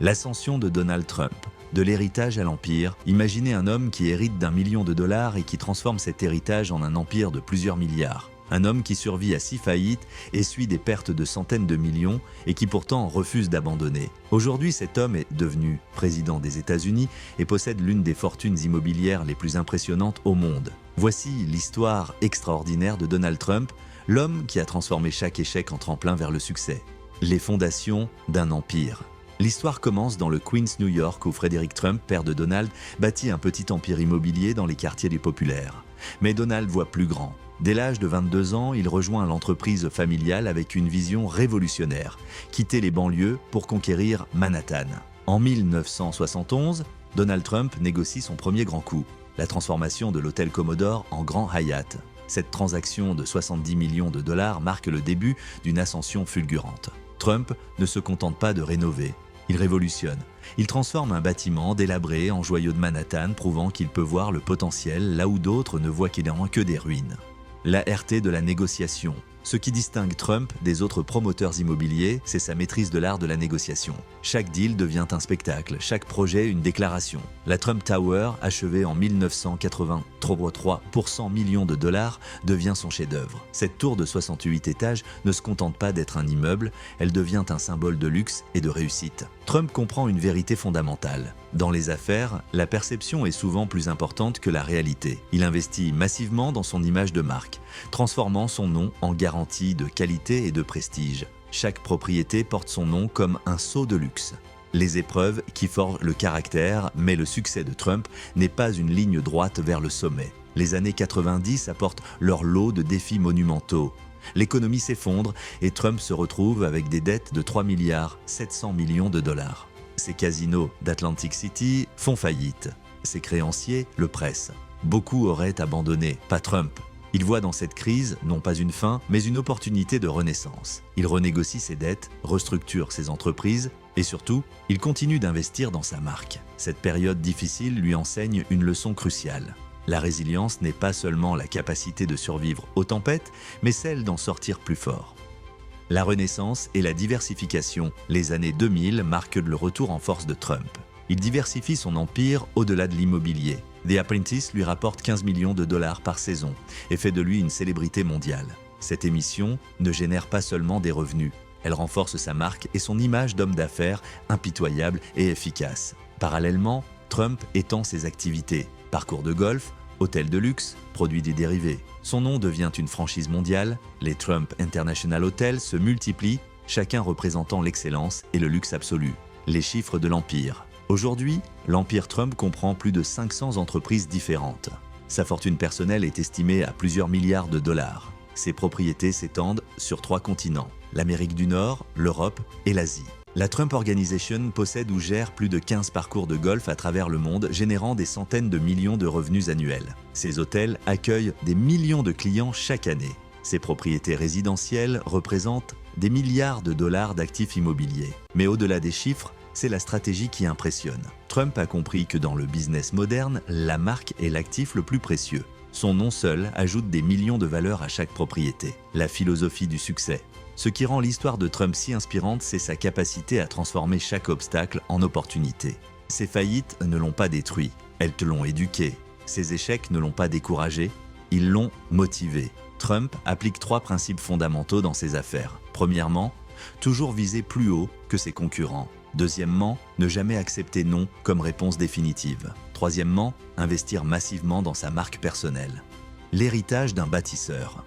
L'ascension de Donald Trump. De l'héritage à l'empire, imaginez un homme qui hérite d'1 million de dollars et qui transforme cet héritage en un empire de plusieurs milliards. Un homme qui survit à 6 faillites, essuie des pertes de centaines de millions et qui pourtant refuse d'abandonner. Aujourd'hui, cet homme est devenu président des États-Unis et possède l'une des fortunes immobilières les plus impressionnantes au monde. Voici l'histoire extraordinaire de Donald Trump, l'homme qui a transformé chaque échec en tremplin vers le succès. Les fondations d'un empire. L'histoire commence dans le Queens, New York, où Frederick Trump, père de Donald, bâtit un petit empire immobilier dans les quartiers les populaires. Mais Donald voit plus grand. Dès l'âge de 22 ans, il rejoint l'entreprise familiale avec une vision révolutionnaire, quitter les banlieues pour conquérir Manhattan. En 1971, Donald Trump négocie son premier grand coup, la transformation de l'hôtel Commodore en Grand Hyatt. Cette transaction de 70 millions de dollars marque le début d'une ascension fulgurante. Trump ne se contente pas de rénover. Il révolutionne. Il transforme un bâtiment délabré en joyau de Manhattan, prouvant qu'il peut voir le potentiel là où d'autres ne voient que des ruines. La RT de la négociation. Ce qui distingue Trump des autres promoteurs immobiliers, c'est sa maîtrise de l'art de la négociation. Chaque deal devient un spectacle, chaque projet une déclaration. La Trump Tower, achevée en 1983 pour 100 millions de dollars, devient son chef-d'œuvre. Cette tour de 68 étages ne se contente pas d'être un immeuble, elle devient un symbole de luxe et de réussite. Trump comprend une vérité fondamentale. Dans les affaires, la perception est souvent plus importante que la réalité. Il investit massivement dans son image de marque, transformant son nom en garantie de qualité et de prestige. Chaque propriété porte son nom comme un sceau de luxe. Les épreuves qui forgent le caractère, mais le succès de Trump n'est pas une ligne droite vers le sommet. Les années 90 apportent leur lot de défis monumentaux. L'économie s'effondre et Trump se retrouve avec des dettes de 3 milliards 700 millions de dollars. Ses casinos d'Atlantic City font faillite. Ses créanciers le pressent. Beaucoup auraient abandonné, pas Trump. Il voit dans cette crise non pas une fin, mais une opportunité de renaissance. Il renégocie ses dettes, restructure ses entreprises et surtout, il continue d'investir dans sa marque. Cette période difficile lui enseigne une leçon cruciale. La résilience n'est pas seulement la capacité de survivre aux tempêtes, mais celle d'en sortir plus fort. La renaissance et la diversification, les années 2000 marquent le retour en force de Trump. Il diversifie son empire au-delà de l'immobilier. The Apprentice lui rapporte 15 millions de dollars par saison et fait de lui une célébrité mondiale. Cette émission ne génère pas seulement des revenus, elle renforce sa marque et son image d'homme d'affaires impitoyable et efficace. Parallèlement, Trump étend ses activités, parcours de golf, hôtels de luxe, produits des dérivés. Son nom devient une franchise mondiale, les Trump International Hotels se multiplient, chacun représentant l'excellence et le luxe absolu. Les chiffres de l'empire. Aujourd'hui, l'empire Trump comprend plus de 500 entreprises différentes. Sa fortune personnelle est estimée à plusieurs milliards de dollars. Ses propriétés s'étendent sur 3 continents, l'Amérique du Nord, l'Europe et l'Asie. La Trump Organization possède ou gère plus de 15 parcours de golf à travers le monde, générant des centaines de millions de revenus annuels. Ses hôtels accueillent des millions de clients chaque année. Ses propriétés résidentielles représentent des milliards de dollars d'actifs immobiliers. Mais au-delà des chiffres, c'est la stratégie qui impressionne. Trump a compris que dans le business moderne, la marque est l'actif le plus précieux. Son nom seul ajoute des millions de valeur à chaque propriété. La philosophie du succès. Ce qui rend l'histoire de Trump si inspirante, c'est sa capacité à transformer chaque obstacle en opportunité. Ses faillites ne l'ont pas détruit, elles te l'ont éduqué. Ses échecs ne l'ont pas découragé, ils l'ont motivé. Trump applique 3 principes fondamentaux dans ses affaires. Premièrement, toujours viser plus haut que ses concurrents. Deuxièmement, ne jamais accepter non comme réponse définitive. Troisièmement, investir massivement dans sa marque personnelle. L'héritage d'un bâtisseur.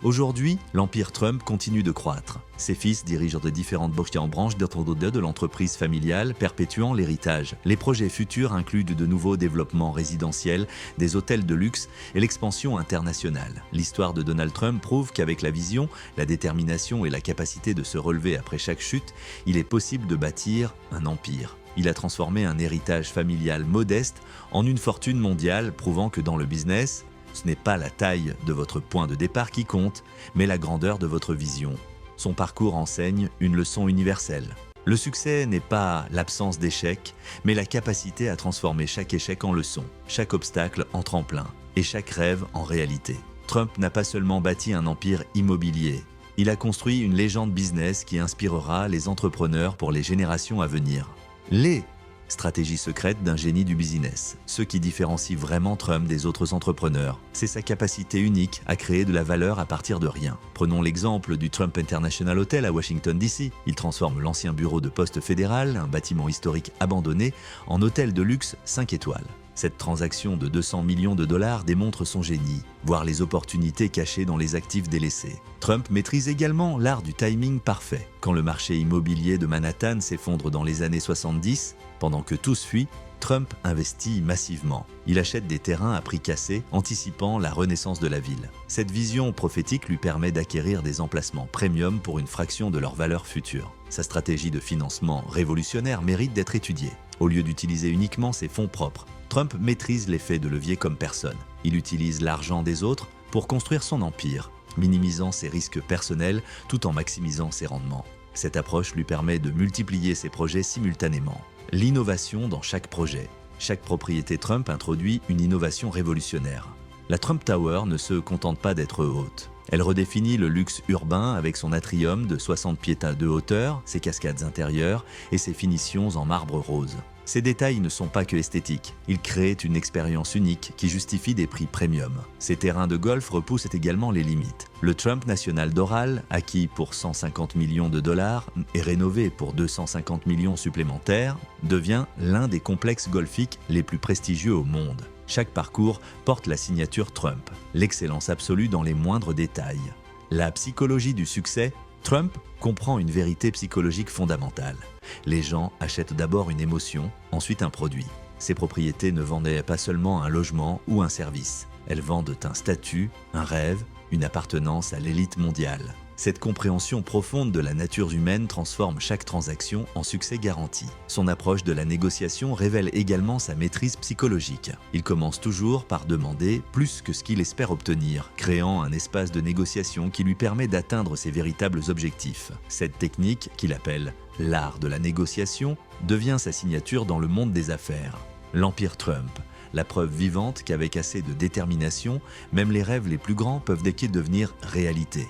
Aujourd'hui, l'empire Trump continue de croître. Ses fils dirigent de différentes branches de l'entreprise familiale, perpétuant l'héritage. Les projets futurs incluent de nouveaux développements résidentiels, des hôtels de luxe et l'expansion internationale. L'histoire de Donald Trump prouve qu'avec la vision, la détermination et la capacité de se relever après chaque chute, il est possible de bâtir un empire. Il a transformé un héritage familial modeste en une fortune mondiale, prouvant que dans le business, ce n'est pas la taille de votre point de départ qui compte, mais la grandeur de votre vision. Son parcours enseigne une leçon universelle. Le succès n'est pas l'absence d'échecs, mais la capacité à transformer chaque échec en leçon, chaque obstacle en tremplin et chaque rêve en réalité. Trump n'a pas seulement bâti un empire immobilier, il a construit une légende business qui inspirera les entrepreneurs pour les générations à venir. Les stratégies secrètes d'un génie du business. Ce qui différencie vraiment Trump des autres entrepreneurs, c'est sa capacité unique à créer de la valeur à partir de rien. Prenons l'exemple du Trump International Hotel à Washington DC. Il transforme l'ancien bureau de poste fédéral, un bâtiment historique abandonné, en hôtel de luxe 5 étoiles. Cette transaction de 200 millions de dollars démontre son génie, voire les opportunités cachées dans les actifs délaissés. Trump maîtrise également l'art du timing parfait. Quand le marché immobilier de Manhattan s'effondre dans les années 70, pendant que tous fuient, Trump investit massivement. Il achète des terrains à prix cassé, anticipant la renaissance de la ville. Cette vision prophétique lui permet d'acquérir des emplacements premium pour une fraction de leur valeur future. Sa stratégie de financement révolutionnaire mérite d'être étudiée. Au lieu d'utiliser uniquement ses fonds propres, Trump maîtrise l'effet de levier comme personne. Il utilise l'argent des autres pour construire son empire, minimisant ses risques personnels tout en maximisant ses rendements. Cette approche lui permet de multiplier ses projets simultanément. L'innovation dans chaque projet. Chaque propriété Trump introduit une innovation révolutionnaire. La Trump Tower ne se contente pas d'être haute. Elle redéfinit le luxe urbain avec son atrium de 60 pieds de hauteur, ses cascades intérieures et ses finitions en marbre rose. Ces détails ne sont pas que esthétiques, ils créent une expérience unique qui justifie des prix premium. Ces terrains de golf repoussent également les limites. Le Trump National Doral, acquis pour 150 millions de dollars et rénové pour 250 millions supplémentaires, devient l'un des complexes golfiques les plus prestigieux au monde. Chaque parcours porte la signature Trump, l'excellence absolue dans les moindres détails. La psychologie du succès, Trump comprend une vérité psychologique fondamentale. Les gens achètent d'abord une émotion, ensuite un produit. Ces propriétés ne vendaient pas seulement un logement ou un service. Elles vendent un statut, un rêve, une appartenance à l'élite mondiale. Cette compréhension profonde de la nature humaine transforme chaque transaction en succès garanti. Son approche de la négociation révèle également sa maîtrise psychologique. Il commence toujours par demander plus que ce qu'il espère obtenir, créant un espace de négociation qui lui permet d'atteindre ses véritables objectifs. Cette technique, qu'il appelle l'art de la négociation, devient sa signature dans le monde des affaires. L'Empire Trump, la preuve vivante qu'avec assez de détermination, même les rêves les plus grands peuvent devenir réalité.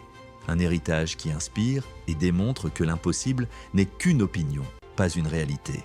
Un héritage qui inspire et démontre que l'impossible n'est qu'une opinion, pas une réalité.